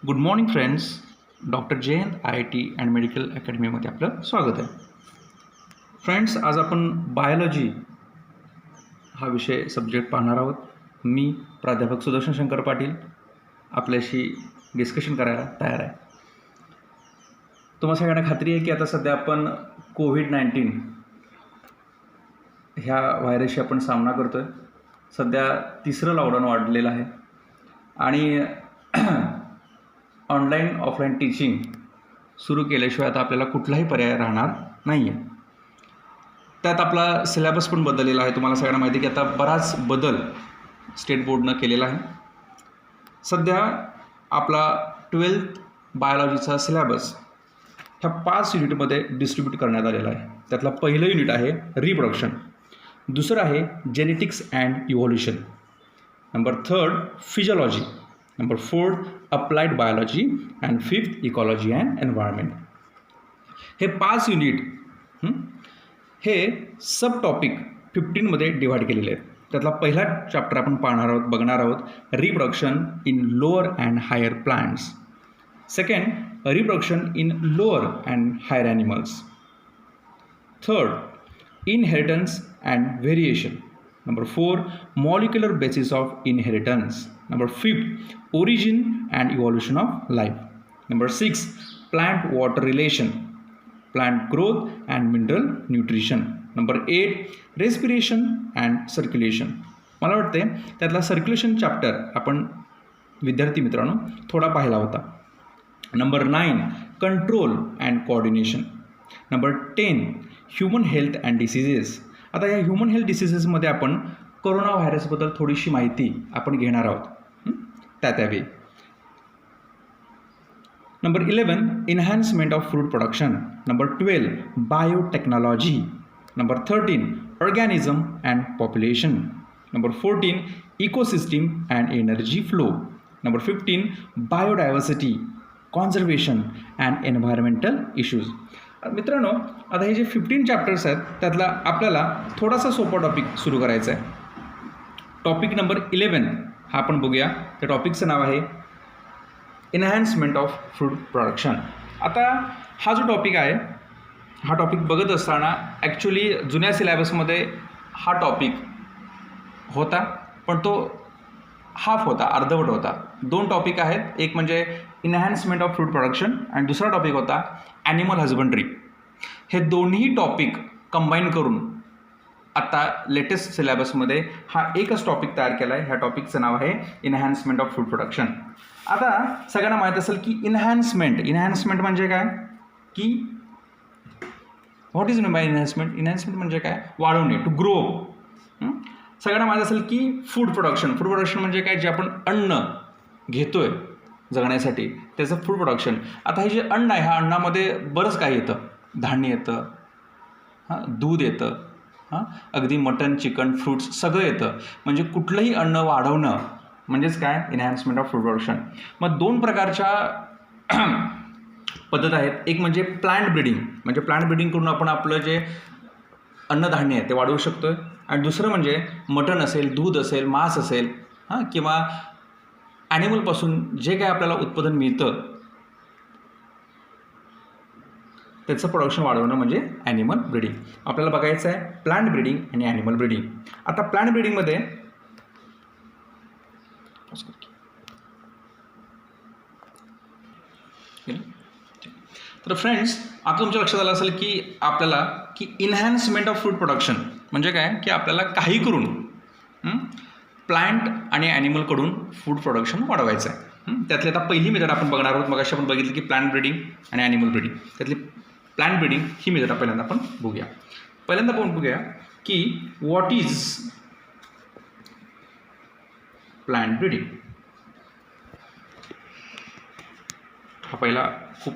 Good morning friends. Doctor Jayant IIT and medical अकॅडमीमध्ये आपलं स्वागत आहे. फ्रेंड्स, आज आपण बायोलॉजी हा विषय सब्जेक्ट पाहणार आहोत. मी प्राध्यापक सुदर्शन शंकर पाटील आपल्याशी डिस्कशन करायला तयार आहे. तुम्हाला सगळ्यांना खात्री आहे की आता सध्या आपण कोविड-19 ह्या व्हायरसशी आपण सामना करतो आहे. सध्या तिसरं लॉकडाऊन वाढलेलं आहे आणि ऑनलाईन ऑफलाईन टीचिंग सुरू केल्याशिवाय आता आपल्याला कुठलाही पर्याय राहणार नाही आहे. त्यात आपला सिलेबस पण बदललेला आहे. तुम्हाला सगळ्यांना माहिती आहे की आता बराच बदल स्टेट बोर्डनं केलेला आहे. सध्या आपला 12th बायोलॉजीचा सिलेबस ह्या 5 युनिटमध्ये डिस्ट्रीब्यूट करण्यात आलेला आहे. त्यातला पहिलं युनिट आहे रिप्रोडक्शन, दुसरं आहे genetics and evolution, number 3 physiology, number 4 applied biology and 5th ecology and environment. हे 5 युनिट हे सब टॉपिक 15मध्ये डिव्हाइड केलेले आहेत. त्यातला पहिला चॅप्टर आपण बघणार आहोत reproduction in lower and higher plants. Second, reproduction in lower and higher animals. Third, inheritance and variation. Number 4 molecular basis of inheritance. Number 5 origin and evolution of life. Number 6 plant water relation, plant growth and mineral nutrition. Number 8 respiration and circulation. मला वाटते त्यातला circulation chapter आपण विद्यार्थी मित्रांनो थोडा पाहिला होता. Number 9 control and coordination. Number 10 human health and diseases. आता या ह्युमन हेल्थ डिसीजेसमध्ये आपण कोरोना व्हायरसबद्दल थोडीशी माहिती आपण घेणार आहोत त्यावेळी. Number 11 enhancement of food production. Number 12 biotechnology. Number 13 organism and population. Number 14 ecosystem and energy flow. Number 15 biodiversity, conservation and environmental issues. मित्रांनो, आता हे जे 15 चॅप्टर्स आहेत त्यातला आपल्याला थोडासा सोपा टॉपिक सुरू करायचा आहे. टॉपिक नंबर 11 हा आपण बघूया. त्या टॉपिकचं नाव आहे एन्हान्समेंट ऑफ फूड प्रोडक्शन. आता हा जो टॉपिक आहे हा टॉपिक बघत असताना ॲक्च्युली जुन्या सिलेबसमध्ये हा टॉपिक होता, पण तो हाफ होता, अर्धवट होता. 2 टॉपिक आहेत, एक म्हणजे एन्हान्समेंट ऑफ फूड प्रोडक्शन आणि दुसरा टॉपिक होता ॲनिमल हजबंड्री. हे दोन्ही टॉपिक कंबाईन करून आता लेटेस्ट सिलेबसमध्ये हा एकच टॉपिक तयार केला आहे. ह्या टॉपिकचं नाव आहे एन्हान्समेंट ऑफ फूड प्रोडक्शन. आता सगळ्यांना माहीत असेल की इन्हान्समेंट म्हणजे काय, की what is mean by enhancement. Enhancement म्हणजे काय, वाढवणे, टू ग्रो. सगळ्यांना माहीत असेल की फूड प्रोडक्शन म्हणजे काय, जे आपण अन्न घेतोय जगण्यासाठी त्याचं फूड प्रोडक्शन. आता हे जे अन्न आहे ह्या अन्नामध्ये बरंच काही येतं. धान्य येतं, दूध येतं, अगदी मटन, चिकन, फ्रूट्स सगळं येतं. म्हणजे कुठलंही अन्न वाढवणं म्हणजेच काय, एन्हान्समेंट ऑफ फूड प्रोडक्शन. मग 2 प्रकारच्या पद्धत आहेत. एक म्हणजे प्लांट ब्रीडिंग, म्हणजे प्लांट ब्रीडिंग करून आपण आपलं जे अन्नधान्य आहे ते वाढवू शकतो आहे. आणि दुसरं म्हणजे मटन असेल, दूध असेल, मांस असेल किंवा ॲनिमलपासून जे काय आपल्याला उत्पादन मिळतं त्याचं प्रोडक्शन वाढवणं म्हणजे ॲनिमल ब्रीडिंग. आपल्याला बघायचं आहे प्लांट ब्रीडिंग आणि ॲनिमल ब्रीडिंग. आता प्लांट ब्रीडिंगमध्ये तर फ्रेंड्स, आता तुमच्या लक्षात आलं असेल की आपल्याला की इन्हान्समेंट ऑफ फूड प्रोडक्शन म्हणजे काय, की आपल्याला काही करून प्लांट आणि ॲनिमलकडून फूड प्रोडक्शन वाढवायचं आहे. त्यातली आता पहिली मेथड आपण बघणार आहोत. मगाशी आपण बघितलं की प्लांट ब्रीडिंग आणि ॲनिमल ब्रीडिंग. त्यातली प्लांट ब्रीडिंग ही मेथड पहिल्यांदा आपण बघूया. आपण बघूया की व्हॉट इज प्लांट ब्रीडिंग. हा पहिला खूप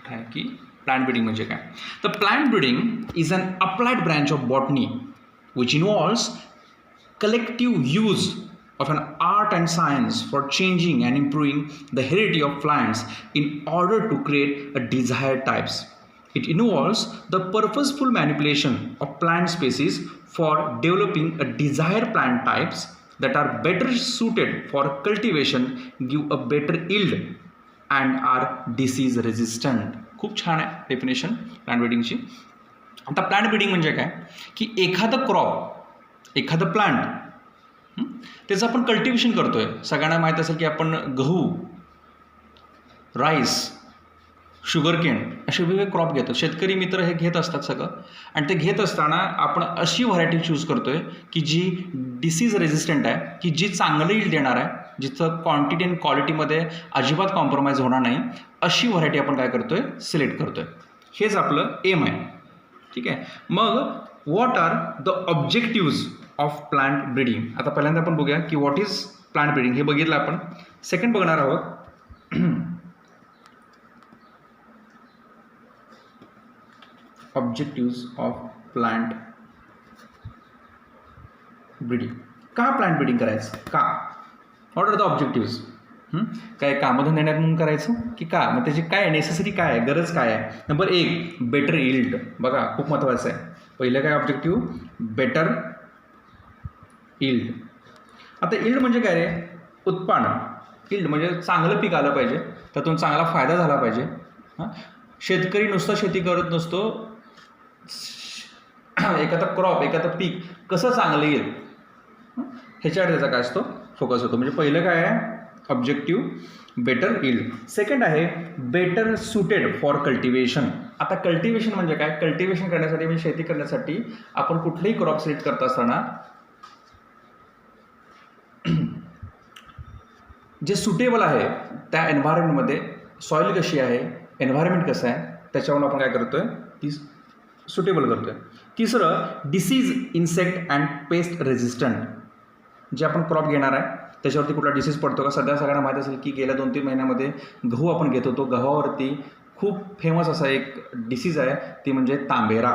आहे की प्लांट ब्रीडिंग म्हणजे काय. तर plant breeding is an applied branch of botany which involves collective use of an art and science for changing and improving the heredity of plants in order to create a desired types. It involves the purposeful manipulation of plant species for developing a desired plant types that are better suited for cultivation, give a better yield and are disease resistant. खूप छान आहे definition plant ब्रीडिंगची. आता plant breeding म्हणजे काय की एखादं crop, एखादं plant त्याचं आपण कल्टिवेशन करतो आहे. सगळ्यांना माहीत असेल की आपण गहू, राईस, शुगरकेन असे वेगवेगळे क्रॉप घेतो. शेतकरी मित्र हे घेत असतात सगळं, आणि ते घेत असताना आपण अशी व्हरायटी चूज करतो आहे की जी डिसीज रेजिस्टंट आहे, की जी चांगलं यील्ड देणार आहे, जिथं क्वांटिटी आणि क्वालिटीमध्ये अजिबात कॉम्प्रोमाइज होणार नाही, अशी व्हरायटी आपण काय करतो आहे, सिलेक्ट करतो आहे. हेच आपलं एम आहे. ठीक आहे. मग what are the objectives of plant breeding. आता पहिल्यांदा आपण बघूया की व्हॉट इज प्लांट ब्रीडिंग, हे बघितलं आपण. सेकंड बघणार आहोत ऑब्जेक्टिव्ज ऑफ प्लांट ब्रीडिंग. का प्लांट ब्रीडिंग करायचं, का, व्हॉट आर द ऑब्जेक्टिव्ज. काय कामधंद्यात म्हणून करायचं की का, मग त्याची काय नेसेसरी काय आहे, गरज काय आहे. Number 1 better yield. बघा खूप महत्त्वाचं आहे. पहिलं काय ऑब्जेक्टिव्ह, बेटर यील्ड. आता यील्ड म्हणजे काय रे, उत्पादन. यील्ड म्हणजे चांगलं पीक आलं पाहिजे, त्यातून चांगला फायदा झाला पाहिजे. शेतकरी नुसतं शेती करत नसतो, एखादा क्रॉप, एखादं पीक कसं चांगलं येईल ह्याच्यावर त्याचा काय असतो, फोकस होतो. म्हणजे पहिलं काय आहे ऑब्जेक्टिव्ह, बेटर यील्ड. सेकंड आहे बेटर सुटेड फॉर कल्टिवेशन. आता कल्टिवेशन म्हणजे काय, कल्टिवेशन करण्यासाठी म्हणजे शेती करण्यासाठी आपण कुठलेही क्रॉप सिलेक्ट करत असताना जे सुटेबल आहे त्या एन्व्हायरमेंटमध्ये, सॉईल कशी आहे, एन्व्हायरमेंट कसं आहे, त्याच्यावरून आपण काय करतो आहे, ती सुटेबल करतो आहे. तिसरं disease, insect and paste resistant. जे आपण क्रॉप घेणार आहे त्याच्यावरती कुठला डिसीज पडतो का. सध्या सगळ्यांना माहीत असेल की गेल्या 2-3 महिन्यामध्ये गहू आपण घेत होतो, गव्हावरती खूप फेमस असा एक डिसीज आहे, ती म्हणजे तांबेरा.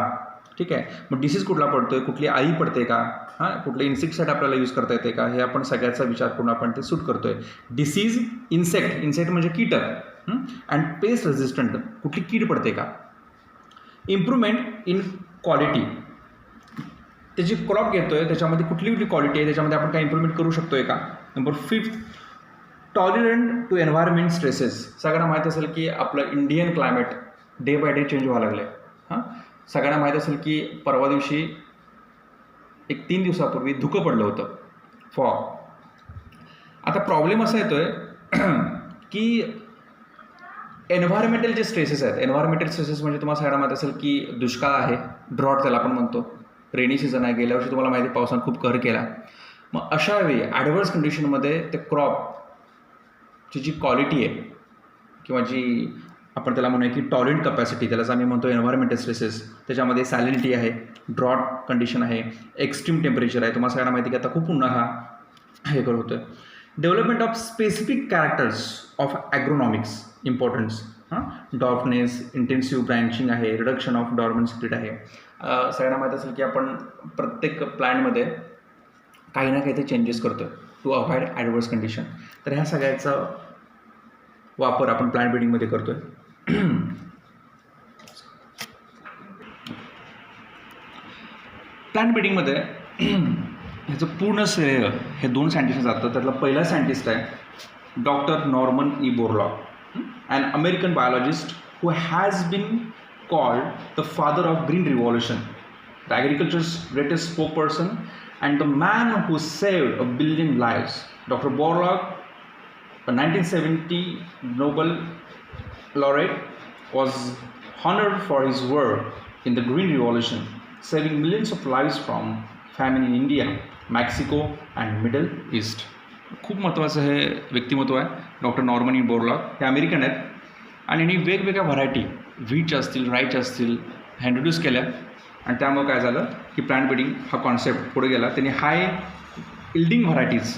ठीक आहे. मग डिसीज कुठला पडतो आहे, कुठली आळी पडते का, कुठले इन्सेक्टसाईड आपल्याला यूज करता येते का, हे आपण सगळ्याचा विचार करून आपण ते सूट करतो आहे. डिसीज, इन्सेक्ट म्हणजे कीटक, अँड पेस्ट रेजिस्टंट, कुठली कीड पडते का. Improvement in quality. ते जे क्रॉप घेतो आहे त्याच्यामध्ये कुठली कुठली क्वालिटी आहे, त्याच्यामध्ये आपण काय इम्प्रूव्हमेंट करू शकतो आहे का. Number 5 tolerant to environment stresses. सगळ्यांना माहीत असेल की आपलं Indian climate day by day change व्हायला लागलं आहे. सगळ्यांना माहीत असेल की परवा दिवशी एक 3 दिवसापूर्वी धुकं पडलं होतं, फॉग. आता प्रॉब्लेम असा येतो आहे की एन्व्हायरमेंटल जे स्ट्रेसेस आहेत, एन्व्हायरमेंटल स्ट्रेसेस म्हणजे तुम्हाला सगळ्यांना माहीत असेल की दुष्काळ आहे, ड्रॉट त्याला आपण म्हणतो, रेनी सीझन आहे, गेल्या वर्षी तुम्हाला माहिती आहे पावसानं खूप कहर केला. मग अशा वेळी ॲडव्हर्स कंडिशनमध्ये ते क्रॉपची जी क्वालिटी आहे किंवा जी आपण त्याला म्हणूया की टॉलरंट कपॅसिटी, त्यालाच आम्ही म्हणतो एन्व्हायरमेंटल स्ट्रेसेस, त्याच्यामध्ये सॅलिनिटी आहे, ड्रॉट कंडिशन आहे, एक्स्ट्रीम टेम्परेचर आहे. तुम्हाला सगळ्यांना माहिती की आता खूप उन्हाळा हे करत होतं. Development of specific characters of agronomics importance, dwarfness, intensive branching आहे, रिडक्शन ऑफ डॉर्मन स्पिरिट आहे. सगळ्यांना माहीत असेल की आपण प्रत्येक प्लॅनमध्ये काही ना काही ते चेंजेस करतो टू अवॉइड ॲडवर्स कंडिशन. तर ह्या सगळ्याचा वापर आपण प्लांट ब्रीडिंगमध्ये करतो आहे. प्लांट ब्रीडिंगमध्ये ह्याचं पूर्ण श्रेय हे 2 सायंटिस्ट जातं. त्यातला पहिला सायंटिस्ट आहे doctor Norman E Borlaug, an American biologist who has been called the father of green revolution, the agriculture's greatest spokesperson, and the man who saved 1 billion lives. Dr. Borlaug, a 1970 Nobel laureate, was honored for his work in the green revolution, saving millions of lives from famine in India, Mexico and Middle East. खूप महत्त्वाचं हे व्यक्तिमत्व आहे doctor Norman E Borlaug. हे American आहेत आणि यांनी वेगवेगळ्या व्हरायटी, व्हीटच्या असतील, राईच्या असतील, ह्या इंट्रोड्यूस केल्या. आणि त्यामुळे काय झालं की प्लांट ब्रीडिंग हा कॉन्सेप्ट पुढे गेला. त्यांनी high yielding varieties,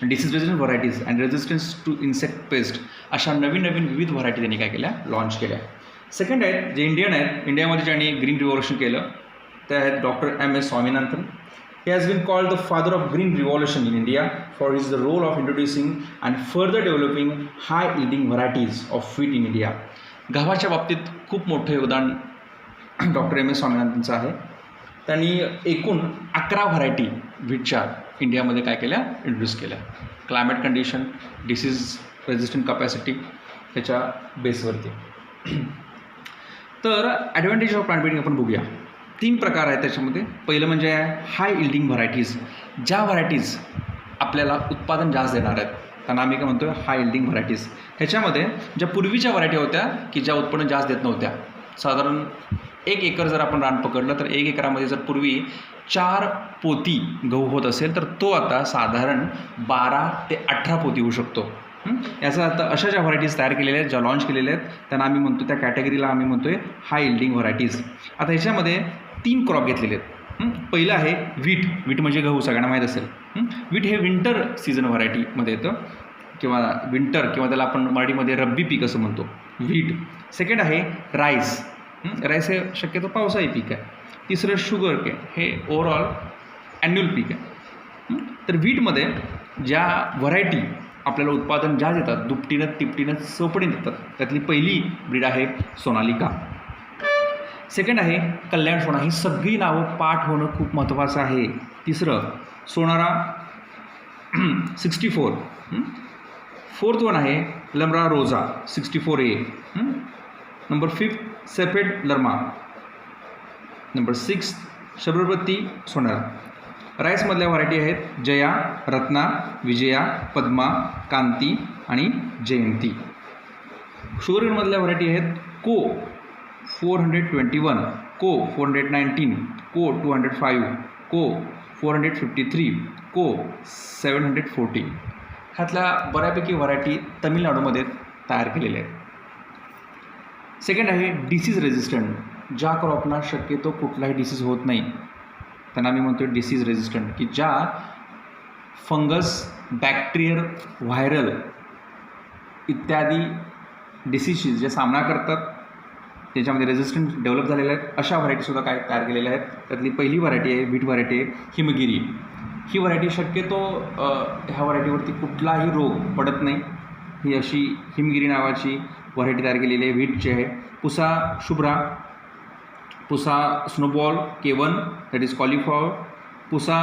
disease resistant varieties and resistance to insect pest अशा नवीन नवीन विविध व्हरायटी त्यांनी काय केल्या, लॉन्च केल्या. सेकंड आहेत जे इंडियन आहेत, इंडियामध्ये ज्यांनी ग्रीन रिव्हॉल्युशन केलं ते आहेत doctor M.S. Swaminathan. He has been called the father of green revolution in India for his role of introducing and further developing high yielding varieties of wheat in India. गव्हाच्या बाबतीत खूप मोठं योगदान डॉक्टर M.S. स्वामीनाथनचं आहे. त्यांनी एकूण 11 व्हरायटी व्हीटच्या इंडियामध्ये काय केल्या, इंट्रोड्यूस केल्या. Climate condition, disease resistant capacity, ह्याच्या बेसवरती. तर ॲडव्हान्टेज ऑफ प्लांट ब्रीडिंग आपण बघूया. 3 प्रकार आहेत त्याच्यामध्ये. पहिलं म्हणजे हाय इल्डिंग व्हरायटीज, ज्या व्हरायटीज आपल्याला उत्पादन जास्त देणार आहेत त्यांना आम्ही काय म्हणतो हाय इल्डिंग व्हरायटीज. ह्याच्यामध्ये ज्या पूर्वीच्या व्हरायटी होत्या की ज्या उत्पन्न जास्त देत नव्हत्या, साधारण 1 एकर जर आपण रान पकडलं तर 1 एकरामध्ये जर पूर्वी 4 पोती गहू होत असेल तर तो आता साधारण 12 ते 18 पोती होऊ शकतो. याचा अर्थ अशा ज्या व्हरायटीज तयार केलेल्या आहेत, ज्या लॉन्च केलेल्या आहेत त्यांना आम्ही म्हणतो, त्या कॅटेगरीला आम्ही म्हणतो आहे हाय इल्डिंग व्हरायटीज. आता ह्याच्यामध्ये 3 क्रॉप घेतलेले आहेत. पहिलं आहे व्हीट. व्हीट म्हणजे गहू, सगळ्यांना माहीत असेल. व्हीट हे विंटर सीझन व्हरायटीमध्ये येतं किंवा विंटर किंवा त्याला आपण मराठीमध्ये रब्बी पीक असं म्हणतो, व्हीट. सेकंड आहे राईस. राईस हे शक्यतो पावसाळी पीक आहे. तिसरं शुगर केन, हे ओव्हरऑल ॲन्युअल पीक आहे. तर व्हीटमध्ये ज्या व्हरायटी आपल्याला उत्पादन ज्या देतात, दुपटीनं तिपटीनं चौपटीनं देतात, त्यातली पहिली ब्रीड आहे सोनालिका. सेकंड आहे कल्याण सोना. ही सगळी नावं पाठ होणं खूप महत्त्वाचं आहे. तिसरं सोनारा 64. फोर्थ वन आहे लमरा रोजा 64A. नंबर 5 सेपेड लर्मा. नंबर 6 शबरपती सोनारा. राईसमधल्या व्हरायटी आहेत जया, रत्ना, विजया, पद्मा, कांती आणि जयंती. शुगरकेनमधल्या व्हरायटी आहेत को 421, को 419, को 205, को 453, को 740. ह्यातल्या बऱ्यापैकी व्हरायटी तमिळनाडूमध्ये तयार केलेल्या आहेत. सेकंड आहे डिसीज रेझिस्टंट. ज्या क्रॉपला शक्यतो कुठलाही डिसीज होत नाही त्यांना आम्ही म्हणतो डिसीज रेझिस्टंट, की ज्या फंगस, बॅक्टेरियल, व्हायरल इत्यादी डिसीजशी जे सामना करतात, त्याच्यामध्ये रेझिस्टंट डेव्हलप झालेल्या आहेत, अशा व्हरायटीसुद्धा काय तयार केलेल्या आहेत. त्यातली पहिली व्हरायटी आहे व्हीट व्हरायटी आहे हिमगिरी. ही व्हरायटी शक्यतो ह्या व्हरायटीवरती कुठलाही रोग पडत नाही. ही अशी हिमगिरी नावाची व्हरायटी तयार केलेली आहे व्हीटची आहे. Pusa Shubhra, Pusa snowball K1 that is cauliflower, Pusa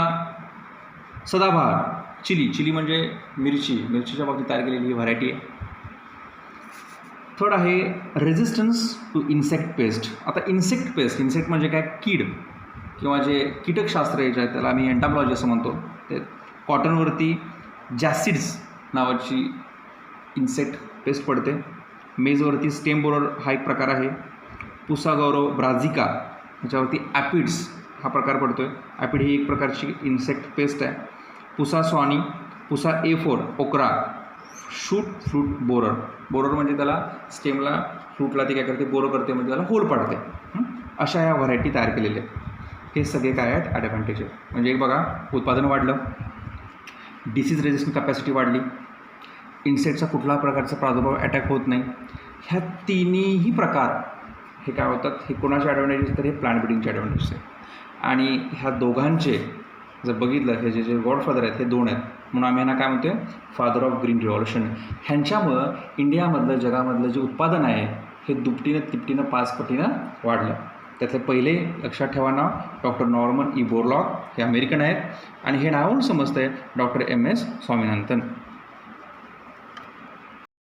सदाबहार, चिली म्हणजे मिरचीच्या बाबतीत तयार केलेली ही व्हरायटी आहे. थर्ड आहे रेझिस्टन्स टू इन्सेक्ट पेस्ट. आता इन्सेक्ट म्हणजे काय, कीड किंवा जे कीटकशास्त्र यायचे आहेत त्याला आम्ही एंटामॉलॉजी असं म्हणतो. ते कॉटनवरती जॅसिड्स नावाची इन्सेक्ट पेस्ट पडते. मेजवरती स्टेम बोरर हा एक प्रकार आहे. पुसा गौरव ब्राझिका ह्याच्यावरती ॲपिड्स हा प्रकार पडतो आहे. ॲपिड ही एक प्रकारची इन्सेक्ट पेस्ट आहे. पुसा स्वानी, पुसा A4 ओकरा, शूट फ्रूट बोरर म्हणजे त्याला स्टेमला फ्रूटला ती काय करते, बोरं करते म्हणजे त्याला होल पाडते. अशा ह्या व्हरायटी तयार केलेल्या आहेत. हे सगळे काय आहेत ॲडव्हान्टेज आहेत. म्हणजे एक बघा, उत्पादन वाढलं, डिसीज रेझिस्टंट कॅपॅसिटी वाढली, इन्सेक्टचा कुठला प्रकारचा प्रादुर्भाव अटॅक होत नाही. ह्या तिन्ही प्रकार हे काय होतात, हे कोणाचे ॲडव्हान्टेजेस तर हे प्लांट ब्रीडिंगचे ॲडव्हान्टेजेस आहेत. आणि ह्या दोघांचे जर बघितलं, हे जे गॉडफादर आहेत हे 2 आहेत, म्हणून आम्ही यांना काय म्हणतो, फादर ऑफ ग्रीन रिव्हॉल्युशन. ह्यांच्यामुळं इंडियामधलं, जगामधलं जे उत्पादन आहे हे दुपटीनं तिपटीनं 5 पटीनं वाढलं. त्यातले पहिले लक्षात ठेवा नाव डॉक्टर नॉर्मन ई बोरलॉग, हे अमेरिकन आहेत. आणि हे नावावरून समजतं आहे डॉक्टर MS स्वामीनाथन.